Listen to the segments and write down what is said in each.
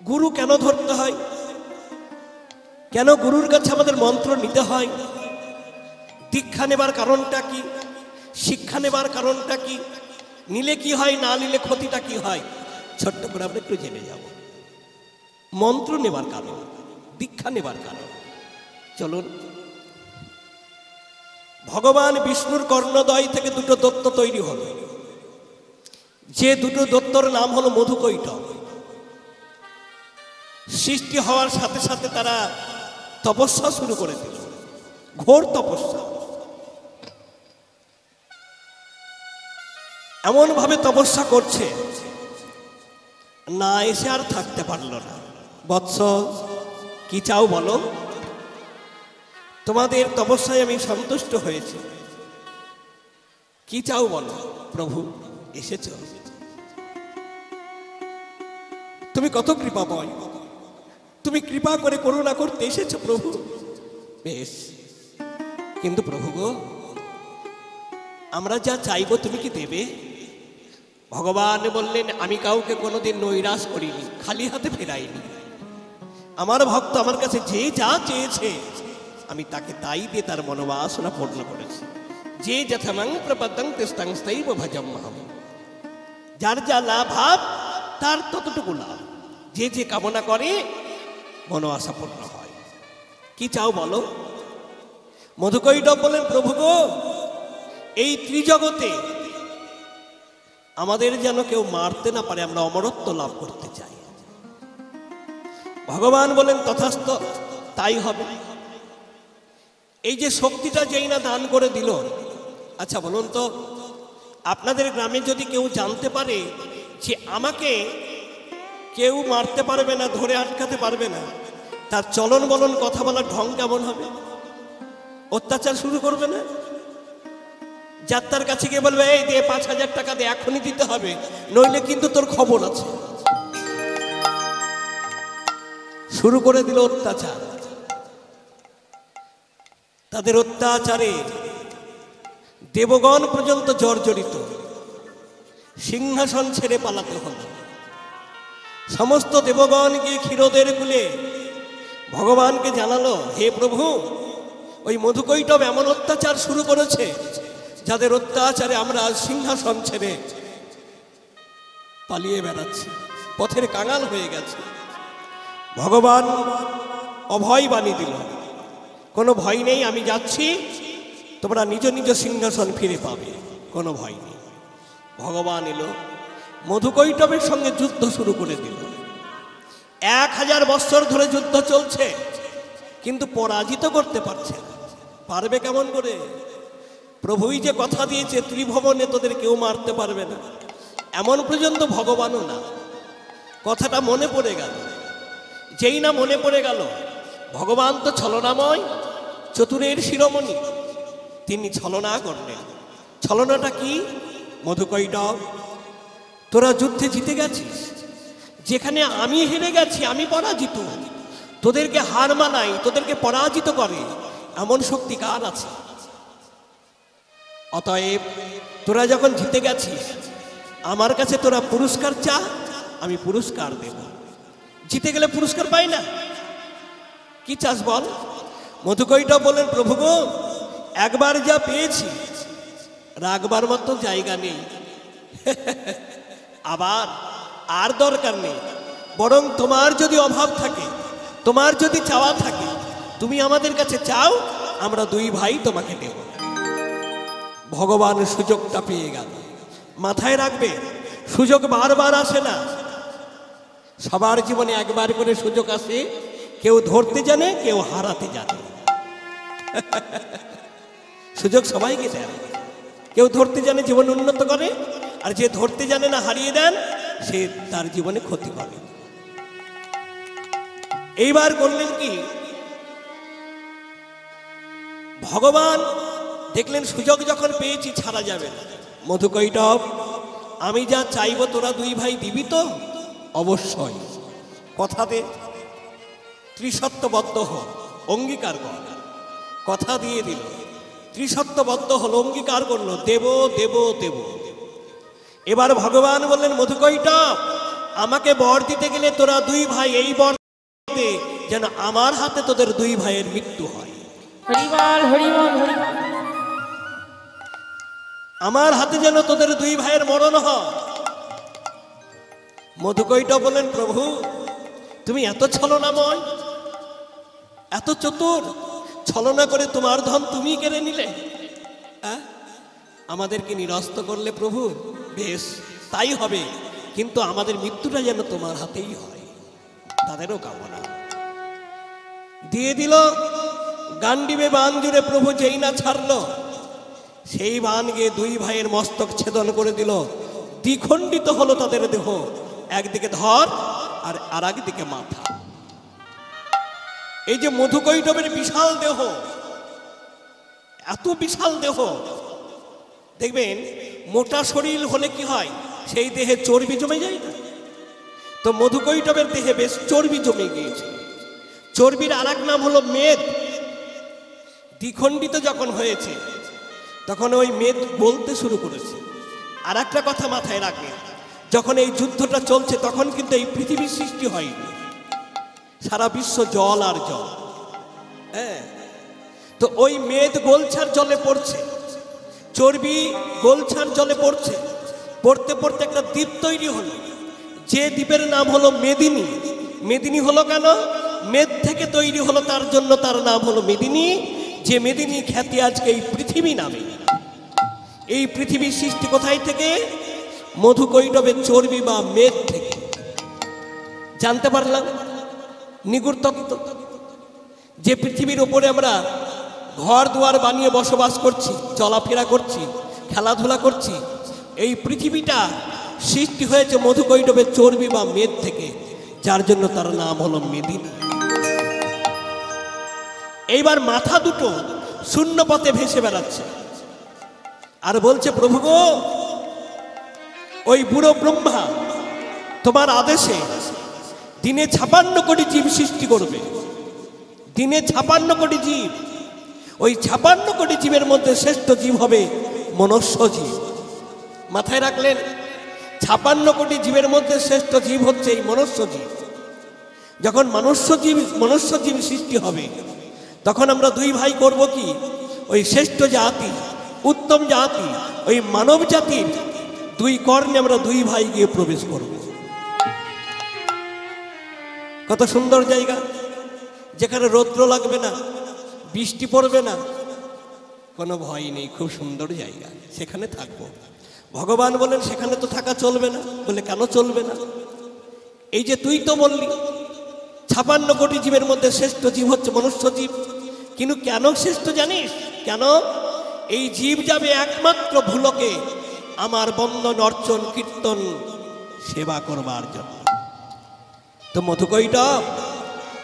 গুরু কেন ধরতে হয়, কেন গুরুর কাছে আমাদের মন্ত্র নিতে হয়, দীক্ষা নেবার কারণটা কি, শিক্ষা নেবার কারণটা কি, নিলে কি হয়, না নিলে ক্ষতিটা কি হয়, ছোট্ট করে আমরা একটু জেনে যাব। মন্ত্র নেবার কারণ, দীক্ষা নেবার কারণ। চলুন, ভগবান বিষ্ণুর কর্ণদয় থেকে দুটো দত্ত তৈরি হল। যে দুটো দত্তর নাম হলো মধুকৈটব। সৃষ্টি হওয়ার সাথে সাথে তারা তপস্যা শুরু করে দিল, ঘোর তপস্যা। এমন ভাবে তপস্যা করছে, না এসে আর থাকতে পারল না। বৎস, কি চাও বলো? তোমাদের তপস্যায় আমি সন্তুষ্ট হয়েছি, কি চাও বলো? প্রভু, এসেছ, তুমি কত কৃপাময়, তুমি কৃপা করে করুণা করতে এসেছো প্রভু। বেশ, কিন্তু প্রভু গো, আমরা যা চাইবো তুমি কি দেবে? ভগবান বললেন, আমি কাউকে কোনোদিন নৈরাশ করিনি, খালি হাতে ফেরাইনি। আমার ভক্ত আমার কাছে যে যা চেয়েছে আমি তাকে তাই দিয়ে তার মনোবাসনা পূর্ণ করেছি। যে যথামাং প্রপদ্যং তেস্তাং স্তৈব ভজম্যহম। যার যা লাভ ভাব তার ততটুকু লাভ, যে যে কামনা করে মনোবাসা পূর্ণ হয়। কি চাও বলো? মধুকৈটব বলেন, প্রভু গো, এই ত্রিজগতে আমাদের যেন কেউ মারতে না পারে, আমরা অমরত্ব লাভ করতে চাই। ভগবান বলেন, তথাস্তু, তাই হবে। এই যে শক্তিটা যেই না দান করে দিল, আচ্ছা বলুন তো, আপনাদের গ্রামে যদি কেউ জানতে পারে যে আমাকে কেউ মারতে পারবে না, ধরে আটকাতে পারবে না, তার চলন বলন কথা বলার ঢং কেমন হবে? অত্যাচার শুরু করবে না? যাত্রার কাছে গিয়ে বলবে, এই দে ৫,০০০ টাকা দে, এখনই দিতে হবে, নইলে কিন্তু তোর খবর আছে। শুরু করে দিল অত্যাচার। তাদের অত্যাচারে দেবগণ পর্যন্ত জর্জরিত, সিংহাসন ছেড়ে পালাতে হল। সমস্ত দেবগণ গিয়ে ক্ষীরোদের কুলে ভগবানকে জানালো, হে প্রভু, ওই মধুকৈটব এমন অত্যাচার শুরু করেছে, যাদের অত্যাচারে আমরা সিংহাসন ছেড়ে পালিয়ে বেড়াচ্ছি, পথের কাঙাল হয়ে গেছে। ভগবান অভয় বাণী দিল, কোনো ভয় নেই, আমি যাচ্ছি, তোমরা নিজ নিজ সিংহাসন ফিরে পাবে, কোনো ভয় নেই। ভগবান এলো, মধুকৈটবের সঙ্গে যুদ্ধ শুরু করে দিল। ১,০০০ বৎসর ধরে যুদ্ধ চলছে, কিন্তু পরাজিত করতে পারছে না। পারবে কেমন করে? প্রভুই যে কথা দিয়েছে, ত্রিভুবনে তোদের কেউ মারতে পারবে না, এমন পর্যন্ত ভগবানও না। কথাটা মনে পড়ে গেল। যেই না মনে পড়ে গেল, ভগবান তো ছলনাময়, চতুরের শিরোমণি, তিনি ছলনা করলেন। ছলনাটা কি? মধুকৈটব, তোরা যুদ্ধে জিতে গেছিস, যেখানে আমি হেরে গেছি, আমি পরাজিত, তোদেরকে হার মানাই, তোদেরকে পরাজিত করে এমন শক্তি কার আছে? অতএব তোরা যখন জিতে গেছিস, আমার কাছে তোরা পুরস্কার চা, আমি পুরস্কার দেব। জিতে গেলে পুরস্কার পাই না? কি চাস বল? মধুকৈটব বলেন, প্রভু গো, একবার যা পেয়েছি রাখবার মতো জায়গা নেই, আবার আর দরকার নেই। বরং তোমার যদি অভাব থাকে, তোমার যদি চাওয়া থাকে, তুমি আমাদের কাছে চাও, আমরা দুই ভাই তোমাকে দেব। ভগবান সুযোগটা পেয়ে গেল। মাথায় রাখবে, সুযোগ বারবার আসে না, সবার জীবনে একবার করে সুযোগ আসে। কেউ ধরতে জানে, কেউ হারাতে জানে। সুযোগ সবাইকে দেন। কেউ ধরতে জানে, জীবন উন্নত করে, আর যে ধরতে জানে না, হারিয়ে দেন, সে তার জীবনে ক্ষতি করে। এইবার করলেন কি, ভগবান দেখলেন সুযোগ যখন পেয়েছি, ছাড়া যাবে না। মধুকৈটব, আমি যা চাইবো তোরা দুই ভাই দিবি তো? অবশ্যই, কথা দে, ত্রিসত্যবদ্ধ হ, অঙ্গীকার কর। কথা দিয়ে দিল, ত্রিসত্যবদ্ধ হল, অঙ্গীকার করলো, দেব দেব দেব। এবার ভগবান বললেন, মধুকৈটব, আমাকে বর দিতে গেলে তোরা দুই ভাই এই বর দিতে যেন আমার হাতে তোদের দুই ভাইয়ের মৃত্যু হয়। হরিবল হরিবল হরিবল। আমার হাতে যেন তোদের দুই ভাইয়ের মরণ হয়। মধুকৈটব বলেন, প্রভু তুমি এত ছলনাময়, এত চতুর, ছলনা করে তোমার ধন তুমি কেড়ে নিলে, আমাদেরকে নিরস্ত করলে প্রভু, বেশ তাই হবে, কিন্তু আমাদের মৃত্যুটা যেন তোমার হাতেই হয়, তাদেরও কামনা। দিয়ে দিল গান্ডিবে বান জুড়ে, প্রভু যেই না ছাড়লো সেই বান গিয়ে দুই ভাইয়ের মস্তক ছেদন করে দিল। দ্বিখণ্ডিত হলো তাদের দেহ, একদিকে ধর আর আরেকদিকে মাথা। এই যে মধুকৈটবের বিশাল দেহ, এত বিশাল দেহ, দেখবেন মোটা শরীর হলে কি হয়, সেই দেহে চর্বি জমে যায় না? তো মধুকৈটবের দেহে বেশ চর্বি জমে গিয়েছে। চর্বির আর এক নাম হলো মেদ। দ্বিখণ্ডিত যখন হয়েছে তখন ওই মেদ বলতে শুরু করেছে। আর একটা কথা মাথায় রাখবেন, যখন এই যুদ্ধটা চলছে তখন কিন্তু এই পৃথিবীর সৃষ্টি হয়নি, সারা বিশ্ব জল আর জল। হ্যাঁ, তো ওই মেদ গোলছার জলে পড়ছে, চর্বি গোলছার জলে পড়ছে, পড়তে পড়তে একটা দ্বীপ তৈরি হলো, যে দ্বীপের নাম হলো মেদিনী। মেদিনী হলো কেন? মেদ থেকে তৈরি হলো, তার জন্য তার নাম হলো মেদিনী। যে মেদিনী খ্যাতি আজকে এই পৃথিবী নামে। এই পৃথিবীর সৃষ্টি কোথায় থেকে? মধুকৈটবের চর্বি বা মেদ থেকে। জানতে পারলাম নিগুড় তত্ত্ব, যে পৃথিবীর উপরে আমরা ঘর দুয়ার বানিয়ে বসবাস করছি, চলাফেরা করছি, খেলাধুলা করছি, এই পৃথিবীটা সৃষ্টি হয়েছে মধুকৈটবের চর্বি বা মেদ থেকে, যার জন্য তার নাম হলো মেদিনী। এইবার মাথা দুটো শূন্য পথে ভেসে বেড়াচ্ছে আর বলছে, প্রভু গো, ওই বুড়ো ব্রহ্মা তোমার আদেশে দিনে 56 কোটি জীব সৃষ্টি করবে। দিনে 56 কোটি জীব, ওই 56 কোটি জীবের মধ্যে শ্রেষ্ঠ জীব হবে মনুষ্য জীব। মাথায় রাখলেন, 56 কোটি জীবের মধ্যে শ্রেষ্ঠ জীব হচ্ছে এই মনুষ্য জীব। যখন মনুষ্য জীব সৃষ্টি হবে তখন আমরা দুই ভাই করব কি, ওই শ্রেষ্ঠ জাতি, উত্তম জাতি, ওই মানব জাতির দুই কর্ণে আমরা দুই ভাই গিয়ে প্রবেশ করব। কত সুন্দর জায়গা, যেখানে রৌদ্র লাগবে না, বৃষ্টি পড়বে না, কোনো ভয় নেই, খুব সুন্দর জায়গা, সেখানে থাকবো। ভগবান বলেন সেখানে তো থাকা চলবে না। বলে কেন চলবে না? এই যে তুই তো বললি 56 কোটি জীবের মধ্যে শ্রেষ্ঠ জীব হচ্ছে মনুষ্য জীব, কিন্তু কেন শ্রেষ্ঠ জানিস? কেন? এই জীব যাবে একমাত্র ভুলকে আমার বন্দন অর্চন কীর্তন সেবা করবার জন্য। তো মধুকৈটব,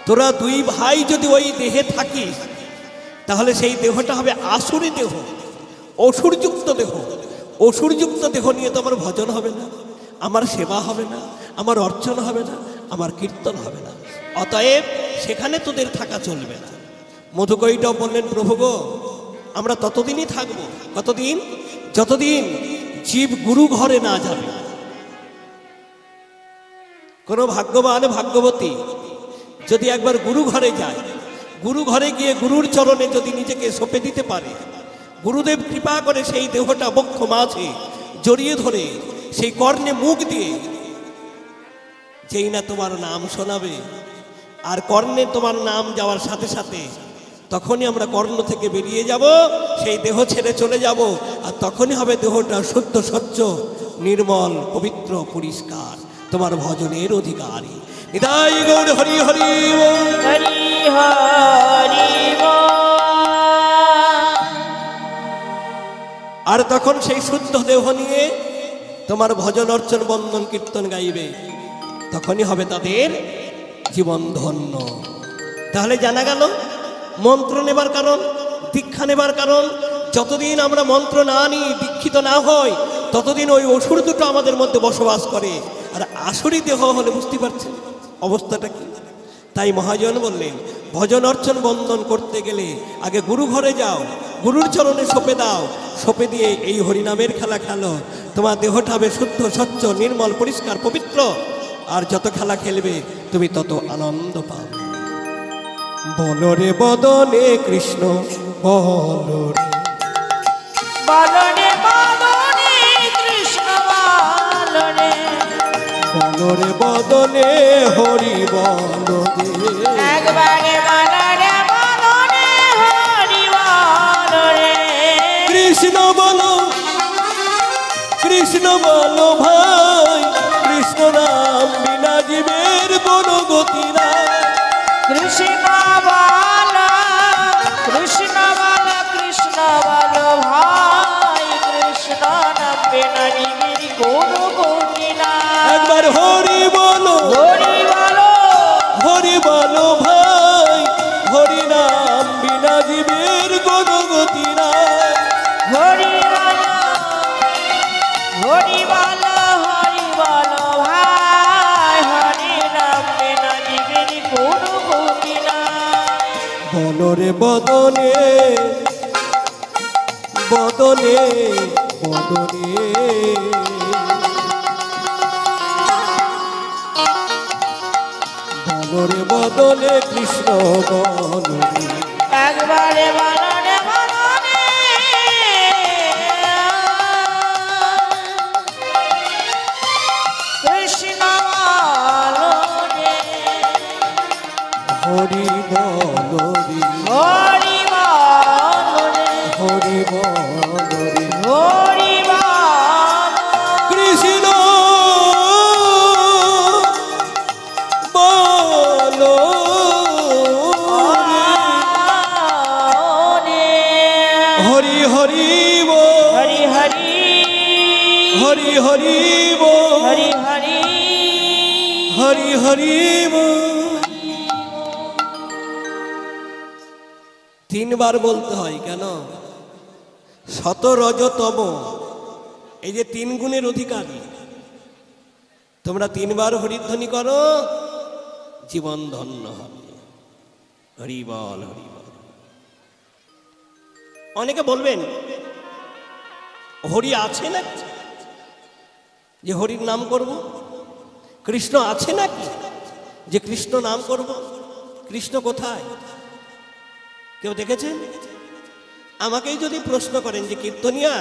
তোরা দুই ভাই যদি ওই দেহে থাকিস তাহলে সেই দেহটা হবে আসুরি দেহ, অসুরযুক্ত দেহ। অসুরযুক্ত দেহ নিয়ে তো আমার ভজন হবে না, আমার সেবা হবে না, আমার অর্চন হবে না, আমার কীর্তন হবে না। অতএব সেখানে তোদের থাকা চলবে না। মধুকৈটব বললেন, প্রভু গো, আমরা ততদিনই থাকবো। কতদিন? যতদিন জীব গুরু ঘরে না যাবে। কোনো ভাগ্যবান ভাগ্যবতী যদি একবার গুরু ঘরে যায়, গুরু ঘরে গিয়ে গুরুর চরণে যদি নিজেকে সঁপে দিতে পারে, গুরুদেব কৃপা করে সেই দেহটা বক্ষ মাঝে জড়িয়ে ধরে সেই কর্ণে মুখ দিয়ে যেই না তোমার নাম শোনাবে, আর কর্ণে তোমার নাম যাওয়ার সাথে সাথে তখনই আমরা কর্ণ থেকে বেরিয়ে যাব, সেই দেহ ছেড়ে চলে যাব, আর তখনই হবে দেহটা শুদ্ধ স্বচ্ছ নির্মল পবিত্র পরিষ্কার, তোমার ভজনের অধিকারী। নিতাই গৌর হরি হরি হরি হরি। আর তখন সেই শুদ্ধ দেহ নিয়ে তোমার ভজন অর্চন বন্দন কীর্তন গাইবে, তখনই হবে তাদের জীবন ধন্য। তাহলে জানা গেল মন্ত্র নেবার কারণ, দীক্ষা নেবার কারণ। যতদিন আমরা মন্ত্র না নিই, দীক্ষিত না হই, ততদিন ওই অসুর দুটো আমাদের মধ্যে বসবাস করে। আর আসুরি দেহ হলে বুঝতে পারছেন অবস্থাটা কি। তাই মহাজন বললেন, ভজন অর্চন বন্দন করতে গেলে আগে গুরু ঘরে যাও, গুরুর চরণে সঁপে দাও, সঁপে দিয়ে এই হরিনামের খেলা খেলো, তোমার দেহটা হবে শুদ্ধ স্বচ্ছ নির্মল পরিষ্কার পবিত্র। আর যত খেলা খেলবে তুমি তত আনন্দ পাবে। বলো রে বদনে কৃষ্ণ বলো রে, বলনে বলনে কৃষ্ণ বলনে, বলো রে বদনে হরি বলো রে, একবারে বলনে বলনে হরি বলনে। কৃষ্ণ বলো, কৃষ্ণ বলো ভাই, কৃষ্ণ নাম বিনা জীবের কোনো গতি নাই। কৃষ্ণ বল, কৃষ্ণ বল, কৃষ্ণ বল ভাই, কৃষ্ণ নাম বিনা জীবের কোনো গতি নাই। একবার হরি বলো, হরি বলো, হরি বলো ভাই, হরি নাম বিনা জীবের কোনো গতি নাই। হরি বলো, হরি বলো, হরি বলো ভাই, হরি নাম বিনা জীবের কোনো গতি নাই। বলো রে বদনে বদনে বদনে, বলো রে বদনে কৃষ্ণ বলো রে, একবারে বলনে বলনে কৃষ্ণ বলনে, হরি বলো রে, হরি বলনে, হরি বলো রে, হরি বল, কৃষ্ণ বলো রে, হরি হরি বল, হরি হরি, হরি হরি বল, হরি হরি, হরি হরি বল। তিনবার বলতে হয় কেন? শত রজতম, এই যে তিন গুণের অধিকারী, তোমরা তিনবার হরিধ্বনি করো, জীবন ধন্য হবে। হরি বল, হরি বল। অনেকে বলবেন হরি আছে নাকি যে হরির নাম করব? কৃষ্ণ আছে নাকি যে কৃষ্ণ নাম করব? কৃষ্ণ কোথায়? কেউ দেখেছেন? আমাকেই যদি প্রশ্ন করেন যে কীর্তনিয়া,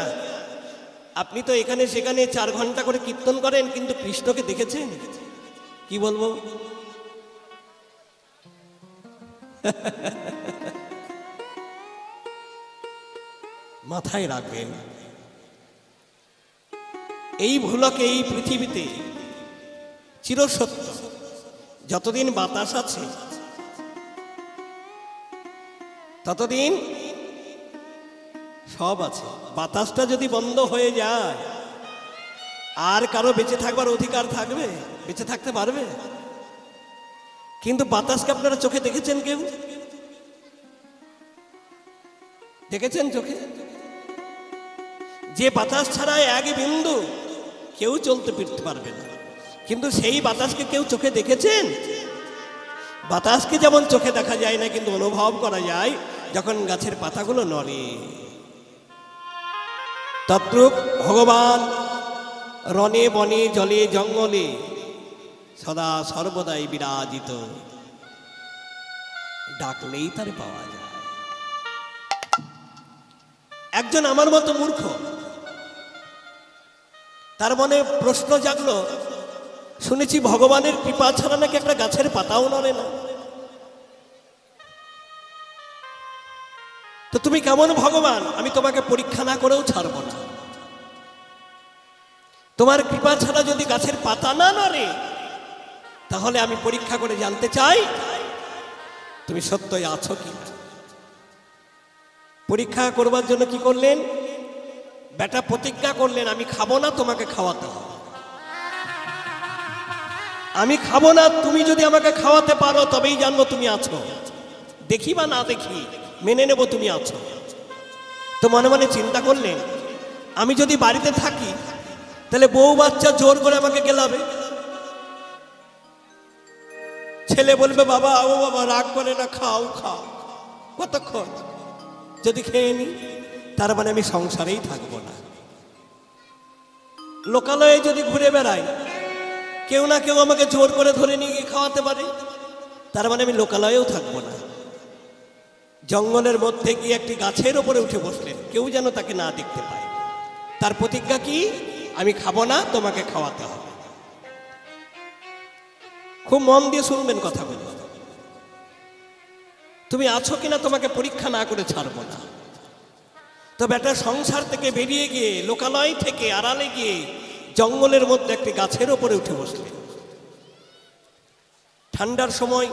আপনি তো এখানে সেখানে 4 ঘন্টা করে কীর্তন করেন, কিন্তু কৃষ্ণকে দেখেছেন? কি বলবো? মাথায় রাখবেন, এই ভুলকে এই পৃথিবীতে চিরসত্য, যতদিন বাতাস আছে ততদিন সব আছে। বাতাসটা যদি বন্ধ হয়ে যায়, আর কারো বেঁচে থাকবার অধিকার থাকবে? বেঁচে থাকতে পারবে? কিন্তু বাতাসকে আপনারা চোখে দেখেছেন? কেউ দেখেছেন চোখে? যে বাতাস ছাড়া এক বিন্দু কেউ চলতে ফিরতে পারবে না, কিন্তু সেই বাতাসকে কেউ চোখে দেখেছেন? বাতাসকে যেমন চোখে দেখা যায় না, কিন্তু অনুভব করা যায় যখন গাছের পাতাগুলো নড়ে। তদ্রূপ ভগবান রণে বনে জলে জঙ্গলে সদা সর্বদাই বিরাজিত, ডাকলেই তার পাওয়া যায়। একজন আমার মতো মূর্খ, তার মনে প্রশ্ন জাগলো, শুনেছি ভগবানের কৃপা ছাড়া নাকি একটা গাছের পাতাও নড়ে না। তো তুমি কেমন ভগবান? আমি তোমাকে পরীক্ষা না করেও ছাড়ব না। তোমার কৃপা ছাড়া যদি গাছের পাতা না নড়ে, তাহলে আমি পরীক্ষা করে জানতে চাই তুমি সত্যই আছো কি। পরীক্ষা করবার জন্য কি করলেন? বেটা প্রতিজ্ঞা করলেন, আমি খাবো না, তোমাকে খাওয়াতে হবে। আমি খাবো না, তুমি যদি আমাকে খাওয়াতে পারো তবেই জানবো তুমি আছো। দেখি বা না দেখি মেনে নেব তুমি আছো। তো মনে মনে চিন্তা করলেন, আমি যদি বাড়িতে থাকি তাহলে বউ বাচ্চা জোর করে আমাকে গেলাবে। ছেলে বলবে, বাবা ও বাবা রাগ করে না, খাও খাও। কতক্ষণ? যদি খেয়ে নি, তার মানে আমি সংসারেই থাকবো না। লোকালয়ে যদি ঘুরে বেড়াই কেউ না কেউ আমাকে জোর করে ধরে নিয়ে গিয়ে খাওয়াতে পারে। তার মানে আমি লোকালয়েও থাকবো না। জঙ্গলের মধ্যে গিয়ে একটি গাছের ওপরে উঠে বসলেন, কেউ যেন তাকে না দেখতে পায়। তার প্রতিজ্ঞা কি? আমি খাবো না, তোমাকে খাওয়াতে হবে। খুব মন দিয়ে শুনবেন কথাগুলো। তুমি আছো কিনা তোমাকে পরীক্ষা না করে ছাড়বো না। তো বেটা সংসার থেকে বেরিয়ে গিয়ে, লোকালয় থেকে আড়ালে গিয়ে জঙ্গলের মধ্যে একটি গাছের ওপরে উঠে বসলেন। ঠান্ডার সময়,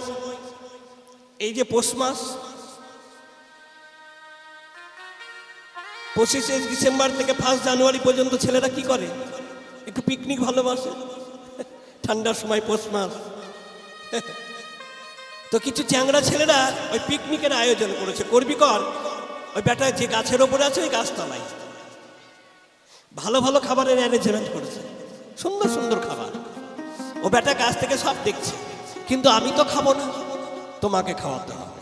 এই যে পৌষ মাস, 25শে ডিসেম্বর থেকে 1 জানুয়ারি পর্যন্ত ছেলেরা কি করে? একটু পিকনিক ভালোবাসে। ঠান্ডার সময় পৌষ মাস, তো কিছু চ্যাংড়া ছেলেরা ওই পিকনিকের আয়োজন করেছে। করবি কর, ওই বেটা যে গাছের ওপরে আছে ওই গাছতলায় ভালো ভালো খাবারের অ্যারেঞ্জমেন্ট করেছে, সুন্দর সুন্দর খাবার। ও বেটা গাছ থেকে সব দেখছে, কিন্তু আমি তো খাবো না, তোমাকে খাওয়াতে হবে।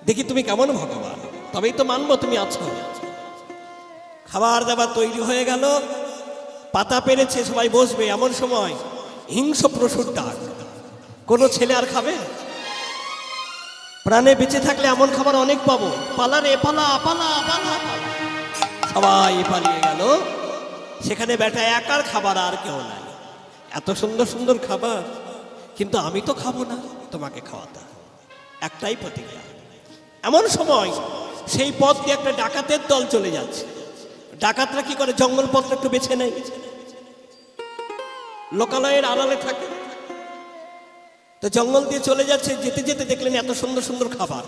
দেখি তুমি কেমন ভগবান, তবেই তো মানবো তুমি আছো। খাবার দাবার তৈরি হয়ে গেল, পাতা পেরেছে, সবাই বসবে। এমন সময় হিংস্র পশুর ডাক। কোনো ছেলে আর খাবে? প্রাণে বেঁচে থাকলে এমন খাবার অনেক পাবো। পালা রে পালা, পালা পালা পালা। সবাই পালিয়ে গেল। সেখানে বেটা একার খাবার, আর কেউ নাই। এত সুন্দর সুন্দর খাবার, কিন্তু আমি তো খাবো না, তোমাকে খাওয়াতে হবে। একটাই প্রতিজ্ঞা। এমন সময় সেই পথ দিয়ে একটা ডাকাতের দল চলে যাচ্ছে। ডাকাতরা কি করে? জঙ্গল পথটা একটু বেছে নেয়, লোকালয়ের আড়ালে থাকে। তো জঙ্গল দিয়ে চলে যাচ্ছে, যেতে যেতে দেখলেন এত সুন্দর সুন্দর খাবার।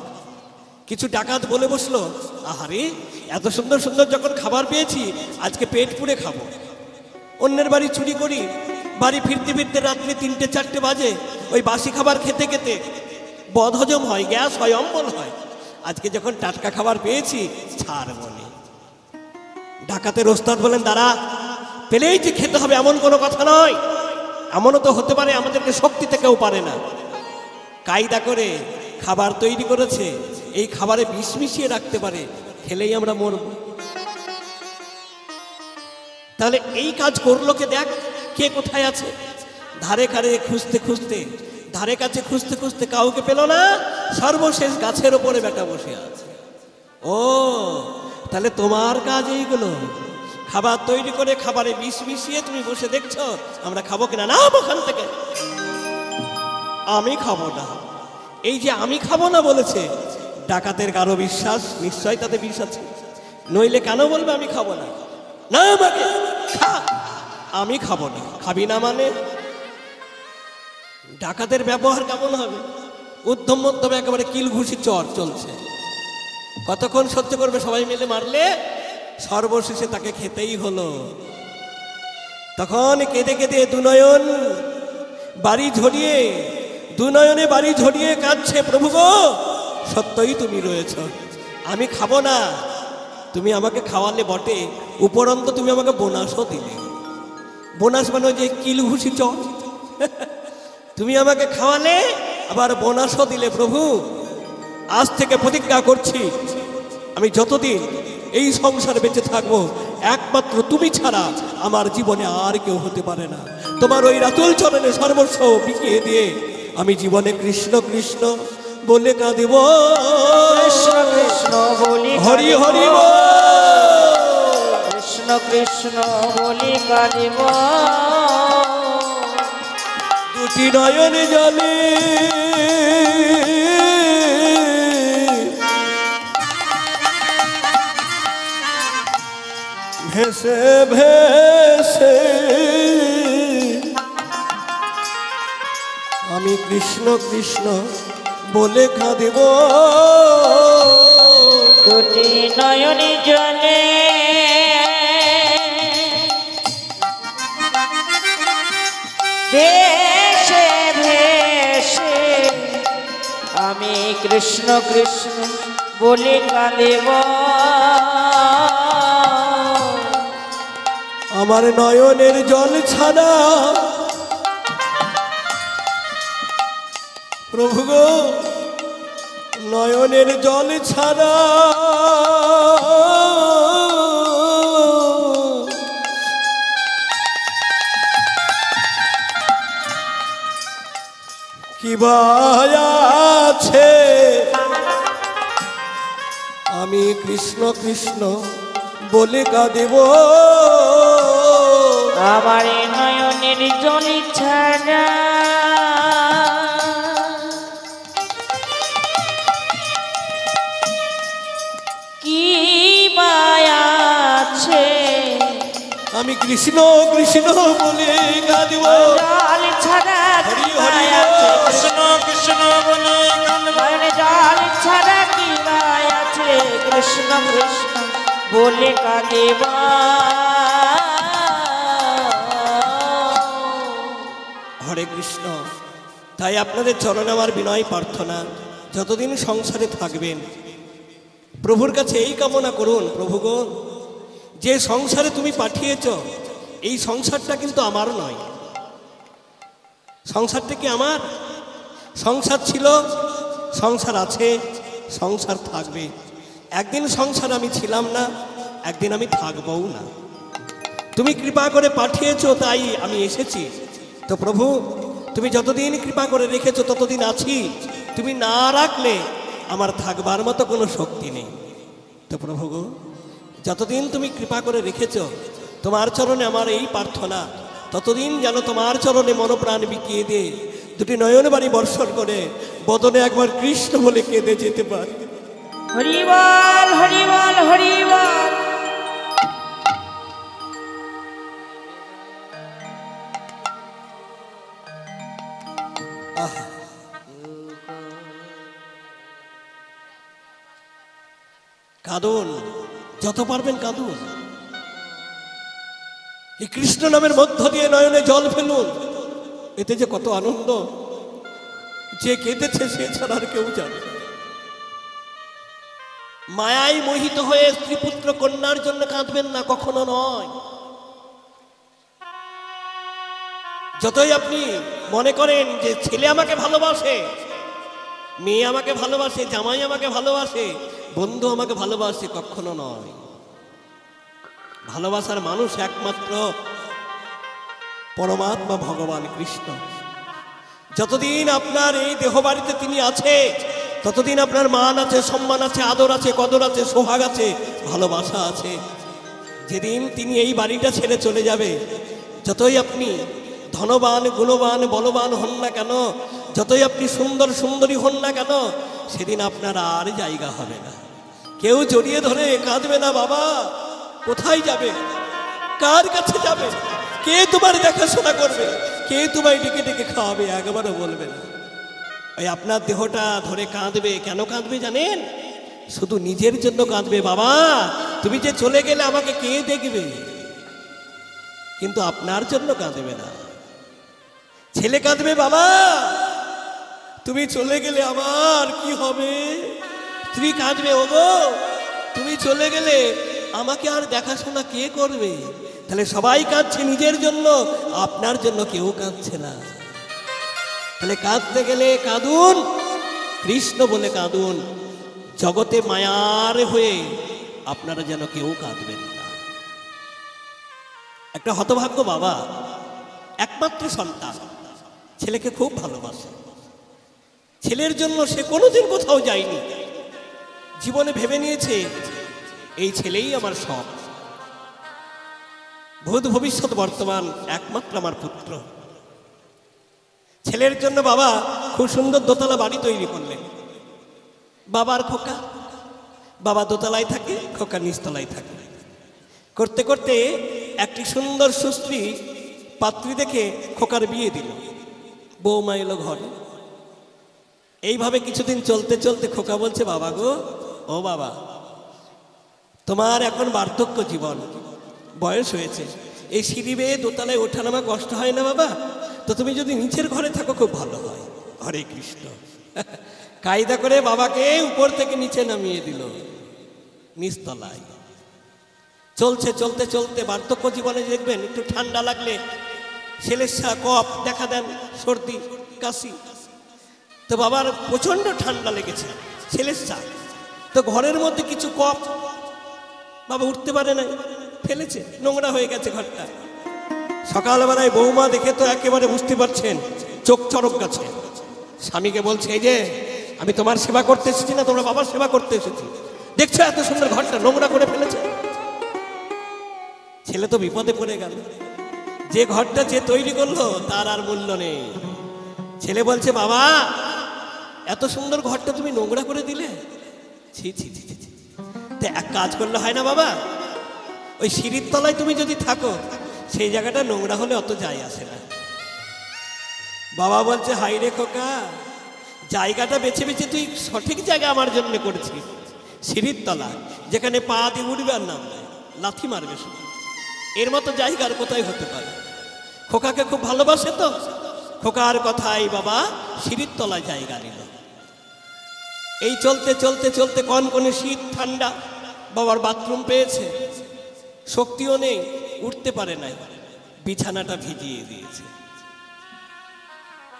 কিছু ডাকাত বলে বসলো, আহারে এত সুন্দর সুন্দর যখন খাবার পেয়েছি, আজকে পেট পুড়ে খাবো। অন্যের বাড়ি চুরি করি, বাড়ি ফিরতে ফিরতে রাত্রি 3টে-4টে বাজে। ওই বাসি খাবার খেতে খেতে বদহজম হয়, গ্যাস হয়, অম্বল হয়। আজকে যখন টাটকা খাবার পেয়েছি, ছাড় বলে। ডাকাতের ওস্তাদ বলেন, দাঁড়া, পেলেই যে খেতে হবে এমন কোনো কথা নয়। এমনও তো হতে পারে আমাদেরকে শক্তিতে কেউ পারে না। কায়দা করে খাবার তৈরি করেছে, এই খাবারে বিষ মিশিয়ে রাখতে পারে, খেলেই আমরা মরব। তাহলে এই কাজ করলো কে? দেখ কে কোথায় আছে। ধারে কারে খুঁজতে খুঁজতে, ধারে কাছে খুঁজতে খুঁজতে কাউকে পেল না। সর্বশেষ গাছের ওপরে বেটা বসে আছে। ও, তাহলে তোমার কাজ এইগুলো? খাবার তৈরি করে খাবারে বিষ মিশিয়ে তুমি বসে দেখছো আমরা খাবো কিনা? না, ওখান থেকে আমি খাবো না। এই যে আমি খাবো না বলেছে, ডাকাতের কারো বিশ্বাস নিশ্চয় তাতে বিষ আছে, নইলে কেন বলবে আমি খাবো না? না, আমাকে খা, আমি খাবো না। খাবি না মানে? ডাকাতের ব্যবহার কেমন হবে? উদ্ধম মধ্যমে একেবারে কিল ঘুষি চর চলছে। কতক্ষণ সহ্য করবে? সবাই মিলে মারলে সর্বশেষে তাকে খেতেই হলো। তখন কেঁদে কেঁদে দুনয়ন বাড়ি ঝরিয়ে, দুনয়নে বাড়ি ঝরিয়ে কাঁদছে, প্রভু গো সত্যই তুমি রয়েছ, আমি খাবো না। তুমি আমাকে খাওয়ালে বটে, উপরন্ত তুমি আমাকে বোনাসও দিলে। বোনাস মানে যে কিল ঘুষি চর। তুমি আমাকে খাওয়ালে আবার বোনাসও দিলে। প্রভু, আজ থেকে প্রতিজ্ঞা করছি, আমি যতদিন এই সংসারে বেঁচে থাকবো, একমাত্র তুমি ছাড়া আমার জীবনে আর কেউ হতে পারে না। তোমার ওই রাতুল চরণে সর্বস্ব বিকিয়ে দিয়ে আমি জীবনে কৃষ্ণ কৃষ্ণ বলে কাঁদিব, কৃষ্ণ কৃষ্ণ বলি হরি হরি বল। কৃষ্ণ কৃষ্ণ বলি কাঁদিব। দুটি নয়নে জলে ভেসে ভেসে আমি কৃষ্ণ কৃষ্ণ বলে কাঁদিব। দুটি নয়নে জলে ভেসে ভেসে আমি কৃষ্ণ কৃষ্ণ বলে কাঁদিব। আমার নয়নের জল ছাড়া প্রভু গো, নয়নের জল ছাড়া কি বা আছে আমি কৃষ্ণ কৃষ্ণ বলে কাঁদেব আমার এ নয়নের জলি ছাড়া কি মায়া আছে আমি কৃষ্ণ কৃষ্ণ বলে কাঁদেব জল ছাড়া কি হরি হরি মায়া আছে? কৃষ্ণ কৃষ্ণ বলে নয়নে জল ছাড়া কি মায়া আছে কৃষ্ণ কৃষ্ণ বলে কাঁদেব হরে কৃষ্ণ। তাই আপনাদের চরণে আমার বিনয় প্রার্থনা, যতদিন সংসারে থাকবেন প্রভুর কাছে এই কামনা করুন, প্রভু গো, যে সংসারে তুমি পাঠিয়েছ এই সংসারটা কিন্তু আমার নয়। সংসারটা কি আমার? সংসার ছিল, সংসার আছে, সংসার থাকবে। একদিন সংসার আমি ছিলাম না, একদিন আমি থাকবও না। তুমি কৃপা করে পাঠিয়েছো তাই আমি এসেছি। তো প্রভু, তুমি যতদিন কৃপা করে রেখেছো ততদিন আছি, তুমি না রাখলে আমার থাকবার মতো কোনো শক্তি নেই। তো প্রভু গো, যতদিন তুমি কৃপা করে রেখেছো তোমার চরণে আমার এই প্রার্থনা, ততদিন যেন তোমার চরণে মনপ্রাণ বিকিয়ে দিয়ে দুটি নয়ন বাড়ি বর্ষণ করে বদনে একবার কৃষ্ণ বলে কেঁদে যেতে পারে। হরিবল হরিবল হরিবল কাঁদুন, যত পারবেন কাঁদুন। এই কৃষ্ণ নামের মধ্য দিয়ে নয়নে জল ফেলুন, এতে যে কত আনন্দ, যে কেঁদেছে সে ছাড়া আর কেউ জানে না। মায়ায় মোহিত হয়ে স্ত্রীপুত্র কন্যার জন্য কাঁদবেন না, কখনো নয়। যতই আপনি মনে করেন যে ছেলে আমাকে ভালোবাসে, মেয়ে আমাকে ভালোবাসে, জামাই আমাকে ভালোবাসে, বন্ধু আমাকে ভালোবাসে, কখনো নয়। ভালোবাসার মানুষ একমাত্র পরমাত্মা ভগবান কৃষ্ণ। যতদিন আপনার এই দেহ বাড়িতে তিনি আছে ততদিন আপনার মান আছে, সম্মান আছে, আদর আছে, কদর আছে, সোহাগ আছে, ভালোবাসা আছে। যেদিন তিনি এই বাড়িটা ছেড়ে চলে যাবে, যতই আপনি ধনবান, গুণবান, বলবান হন না কেন, যতই আপনি সুন্দর সুন্দরী হন না কেন, সেদিন আপনার আর জায়গা হবে না। কেউ জড়িয়ে ধরে কাঁদবে না, বাবা কোথায় যাবে, কার কাছে যাবে, কে তোমার দেখাশোনা করবে, কে তোমায় ডেকে ডেকে খাওয়াবে, একবারও বলবে না। ওই আপনার দেহটা ধরে কাঁদবে। কেন কাঁদবে জানেন? শুধু নিজের জন্য কাঁদবে। বাবা তুমি যে চলে গেলে আমাকে কে দেখবে, কিন্তু আপনার জন্য কাঁদবে না। ছেলে কাঁদবে, বাবা তুমি চলে গেলে আমার কি হবে। স্ত্রী কাঁদবে, ওগো তুমি চলে গেলে আমাকে আর দেখাশোনা কে করবে। তাহলে সবাই কাঁদছে নিজের জন্য, আপনার জন্য কেউ কাঁদছে না। তাহলে কাঁদতে গেলে কাঁদুন, কৃষ্ণ বলে কাঁদুন। জগতে মায়ার হয়ে আপনারা যেন কেউ কাঁদবেন না। একটা হতভাগ্য বাবা, একমাত্র সন্তান, ছেলেকে খুব ভালোবাসে। ছেলের জন্য সে কোনোদিন কোথাও যায়নি। জীবনে ভেবে নিয়েছে এই ছেলেই আমার সব, ভূত ভবিষ্যৎ বর্তমান একমাত্র আমার পুত্র। ছেলের জন্য বাবা খুব সুন্দর দোতলা বাড়ি তৈরি করলেন। বাবার খোকা, বাবা দোতলায় থাকে, খোকা নিচতলায় থাকে। করতে করতে একটি সুন্দর সুশ্রী পাত্রী দেখে খোকার বিয়ে দিল। বৌমা এলো ঘরে। এইভাবে কিছুদিন চলতে চলতে খোকা বলছে, বাবা গো, ও বাবা তোমার এখন বার্ধক্য জীবন, বয়স হয়েছে, এই সিঁড়ি বেয়ে দোতলায় ওঠানামা কষ্ট হয় না বাবা, তো তুমি যদি নিচের ঘরে থাকো খুব ভালো হয়। হরে কৃষ্ণ। কায়দা করে বাবাকে উপর থেকে নিচে নামিয়ে দিল, নিচতলায়। চলছে চলতে চলতে বার্ধক্য জীবনে দেখবেন একটু ঠান্ডা লাগলে ছেলের কফ দেখা দেন, সর্দি কাশি। তো বাবার প্রচন্ড ঠান্ডা লেগেছে, ছেলের তো ঘরের মধ্যে কিছু কফ, বাবা উঠতে পারে না, ফেলেছে, নোংরা হয়ে গেছে ঘরটা। সকালবেলায় বৌমা দেখে তো একেবারে বুঝতে পারছেন চোখ চড়ক গেছে। স্বামীকে বলছে, এই যে আমি তোমার সেবা করতে এসেছি না তোমার বাবার সেবা করতে এসেছি, দেখছো এত সুন্দর ঘরটা নোংরা করে ফেলেছে। ছেলে তো বিপদে পড়ে গেল, যে ঘরটা যে তৈরি করলো তার আর মূল্য নেই। ছেলে বলছে, বাবা এত সুন্দর ঘরটা তুমি নোংরা করে দিলে, ছি ছি ছি ছি ছি। তো এক কাজ করলে হয় না বাবা, ওই সিঁড়ির তলায় তুমি যদি থাকো সেই জায়গাটা নোংরা হলে অত যায় আসে না। বাবা বলছে, হাই রে খোকা, জায়গাটা বেছে বেছে তুই সঠিক জায়গা আমার জন্য করেছিস, সিঁড়ির তলা যেখানে পা দিয়ে উঠবে আর নাম নেয়, লাথি মারবে শুধু, এর মতো জায়গা আর কোথায় হতে পারে। খোকাকে খুব ভালোবাসে তো, খোকার কথাই বাবা সিঁড়ির তলায় জায়গা নিল। এই চলতে চলতে চলতে কনকনে শীত ঠান্ডা, বাবার বাথরুম পেয়েছে, শক্তিও নেই, উঠতে পারে নাই, বিছানাটা ভিজিয়ে দিয়েছে,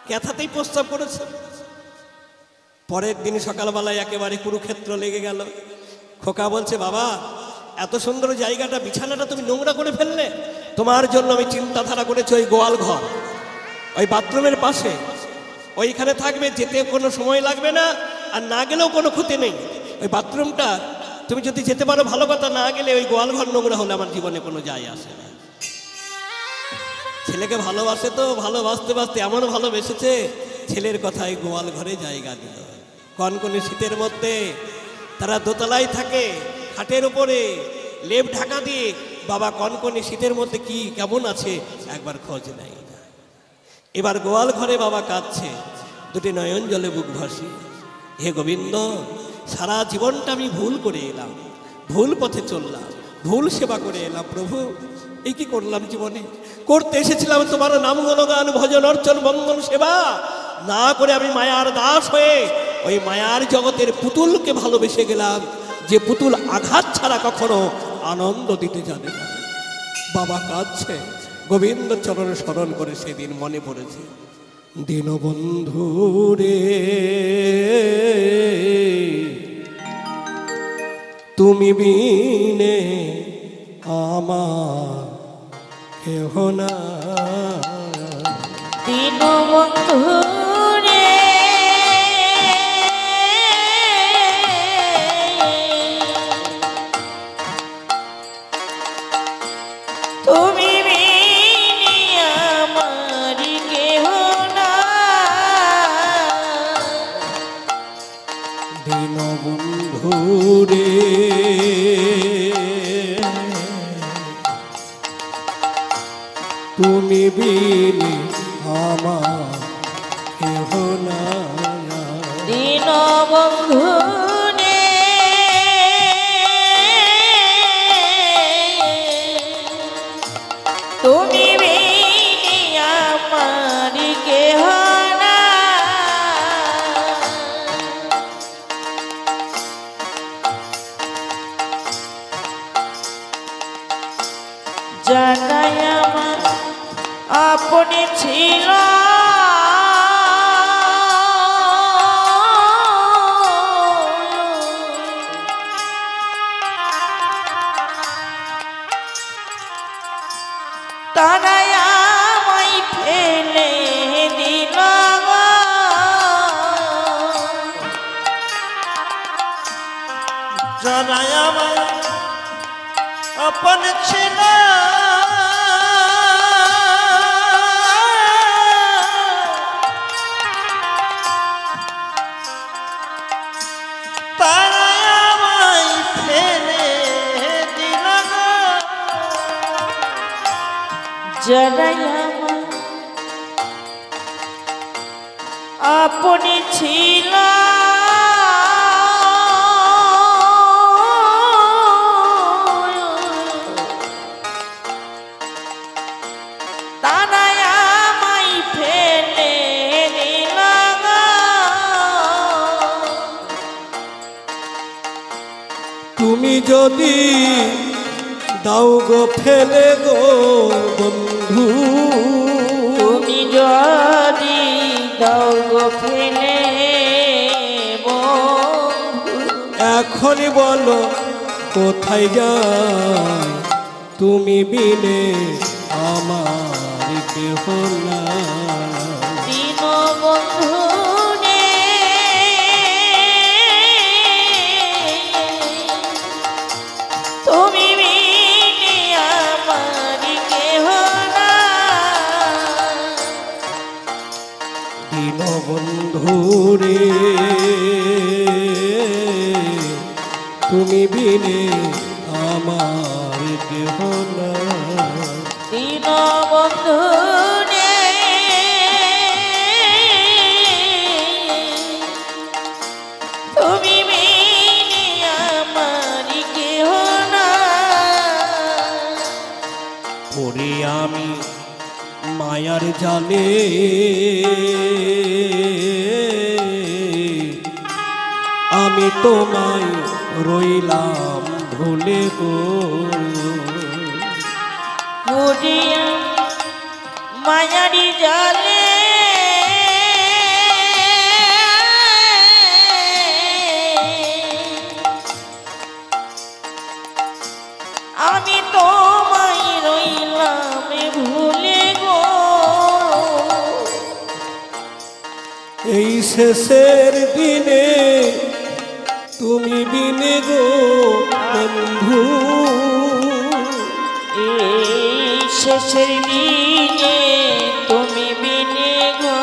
ক্যাথাতেই প্রস্তাব করেছে। পরের দিন সকালবেলায় একেবারে কুরুক্ষেত্র লেগে গেল। খোকা বলছে, বাবা এত সুন্দর জায়গাটা বিছানাটা তুমি নোংরা করে ফেললে, তোমার জন্য আমি চিন্তাধারা করেছি ওই গোয়াল ঘর ওই বাথরুমের পাশে, ওইখানে থাকবে, যেতে কোনো সময় লাগবে না, আর না গেলেও কোনো ক্ষতি নেই। ওই বাথরুমটা তুমি যদি যেতে পারো ভালো কথা, না গেলে ওই গোয়াল ঘর নোংরা হলে আমার জীবনে কোনো যায় আসে না। ছেলেকে ভালোবাসে তো, ভালোবাসতে বাসতে এমন ভালোবেসেছে, ছেলের কথায় গোয়াল ঘরে জায়গা দিল। কনকনে শীতের মধ্যে তারা দোতলায় থাকে, খাটের উপরে লেপ ঢাকা দিয়ে, বাবা কনকনে শীতের মধ্যে কি কেমন আছে একবার খোঁজ নেয়। এবার গোয়াল ঘরে বাবা কাঁদছে, দুটি নয়ন জলে বুক ভাসি, হে গোবিন্দ, সারা জীবনটা আমি ভুল করে এলাম, ভুল পথে চললাম, ভুল সেবা করে এলাম। প্রভু এই কি করলাম জীবনে, করতে এসেছিলাম তোমার নাম গুণগান ভজন অর্চন বন্দন সেবা, না করে আমি মায়ার দাস হয়ে ওই মায়ার জগতের পুতুলকে ভালোবেসে গেলাম, যে পুতুল আঘাত ছাড়া কখনো আনন্দ দিতে জানে না। বাবা কাঁদছে, গোবিন্দ চরণ স্মরণ করে সেদিন মনে পড়েছে, দীনবন্ধু রে তুমি বিনে আমার কেহ না, দীনবন্ধু রে তুমি বিনি আমার কেহ না, দীনবন্ধু রে তুমি বিনি আমার কেহ না, দীনবন্ধু রে তুমি বিনি আমার কেহ না, জানাই আমার আপনি ছিল তারাই আমায় ফেলে দিল, যারা আমার আপন ছিল তারা আমায় ফেলে দিল, যারাই আমার আপনি ছিল তারাই আমায় ফেলে দিল, তুমি যদি দাও গো ফেলে গো বন্ধু, তুমি যদি দাও গো ফেলে বন্ধু, এখনই বলো কোথায় যাই, তুমি বিনে আমার কেহ না, দীনবন্ধু বন্ধুরে তুমি বিনে আমার কেহ না। দীনবন্ধু রে তুমি বিনে আমার কেহ না। পড়ে আমি মায়ার জালে আমি তোমায় রইলাম ভুলে গো। ঘুরিয়া মায়ারি জালে আমি তোমায় রইলাম ভুলে গো। এই শেষের দিনে তুমি বিনে গো বন্ধু। এই শেষের দিনে তুমি বিনে গো।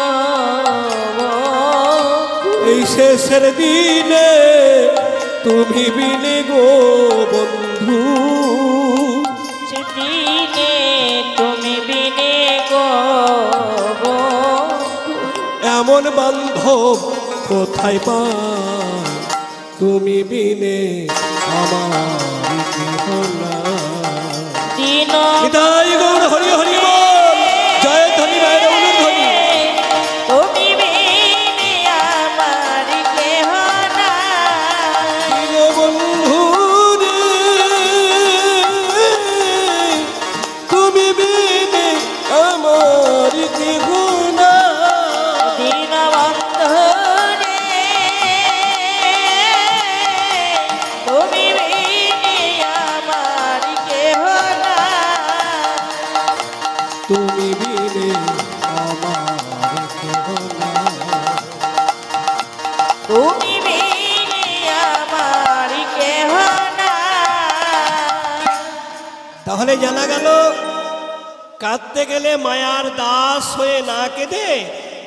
এই শেষের দিনে তুমি বিনে গো বন্ধু। সেদিনে তুমি বিনে গো। এমন বান্ধব কোথায় পাই তুমি বিনে আমার কেহ না। নিতাই গৌর হরি হরি বল, জয় ধ্বনি মায়ের অনুধ্বনি। তুমি বিনে আমার কেহ না। বন্ধু রে তুমি বিনে আমার কেহ না। দীনবন্ধু রে তুমি বিনে আমার কেহ না। তুমি বিনে আমার কেহ না। তুমি বিনে আমার কেহ না। তাহলে জানা গেল কাঁদতে গেলে মায়ার দাস হয়ে না কেঁদে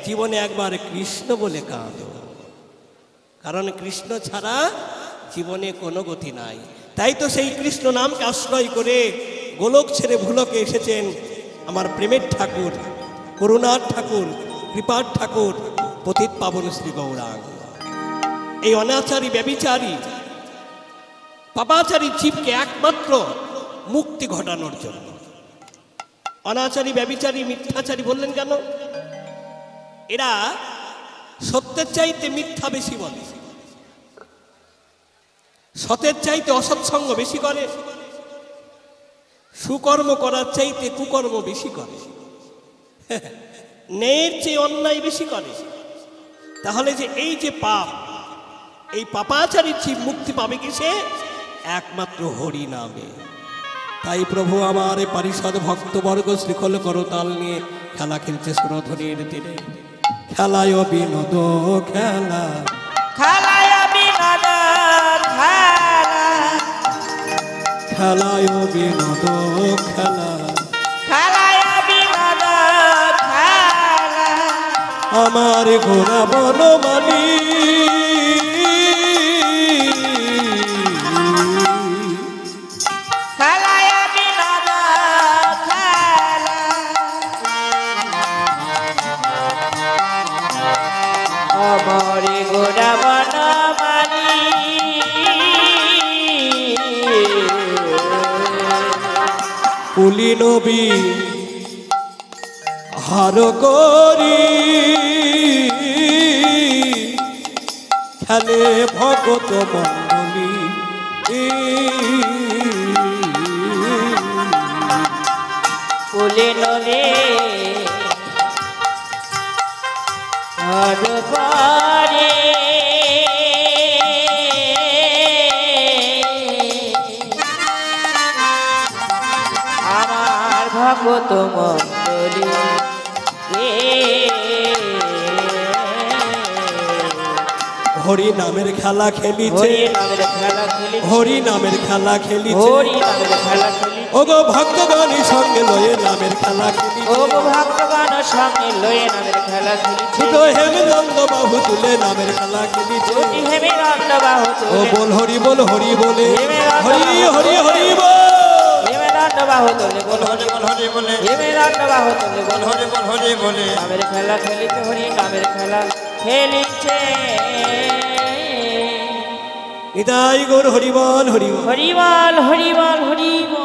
জীবনে একবার কৃষ্ণ বলে কাঁদো, কারণ কৃষ্ণ ছাড়া জীবনে কোনো গতি নাই। তাই তো সেই কৃষ্ণ নামকে আশ্রয় করে গোলক ছেড়ে ভুলকে এসেছেন আমার প্রেমের ঠাকুর, করুণার ঠাকুর, কৃপার ঠাকুর, পতিত পাবন শ্রী গৌরাঙ্গ। এই অনাচারী ব্যভিচারী পাপাচারী জীবকে একমাত্র মুক্তি ঘটানোর জন্য। অনাচারী ব্যভিচারী মিথ্যাচারী বললেন কেন? এরা সত্যের চাইতে মিথ্যা বেশি বলে, সতের চাইতে অসৎসঙ্গ বেশি করে, সুকর্ম করার চাইতে কুকর্ম বেশি করে, ন্যায়ের চেয়ে অন্যায় বেশি করে। তাহলে যে এই যে পাপ, এই পাপাচারী জীব মুক্তি পাবে কিসে? একমাত্র হরি নামে। তাই প্রভু আমার পারিষদ ভক্তবর্গ শ্রীখল করতাল নিয়ে খেলা খেলছে সুরধ্বনির তীরে। খেলায় বিনোদ খেলা, খেলায় বিনোদ খেলা, খেলায় বিনোদ খেলা, খেলায় বিনোদ খেলা। আমার ঘোড়া বনমালী খেলায় বিনোদ খেলা। আমার গোড়া বনমালী কুলি নবী হার করি খেলে ভগত মণ্ডলী। কুলে নলে আর পারে আমার ভগত মণ্ডলী হরি নামের খেলা খেলিছে, হরি নামের খেলা খেলি, হরি নামের খেলা খেলিছে, হরি নামের খেলা খেলি। ওগো ভক্তগণের সঙ্গে লয়ে নামের খেলা খেলিছে ও গো ভক্তগণ সঙ্গে লয়ে নামের খেলা খেলিছে দুটো হেমনন্দ বাহু তুলে নামের খেলা খেলিছে দুটি হেমেরন্দ বাহু ও তুলে বল হরি বল হরি বলে হরি হরি হরি বল হেমেরন্দ বাহু তুলে বল হরি বল হরি বলে হেমেরন্দ বাহু তুলে বল হরি বল হরি বলে নামের খেলা খেলিছে হরি নামের খেলা খেলিছে নিতাই গৌর হরি বল হরি বল হরিবল হরিবল হরিবল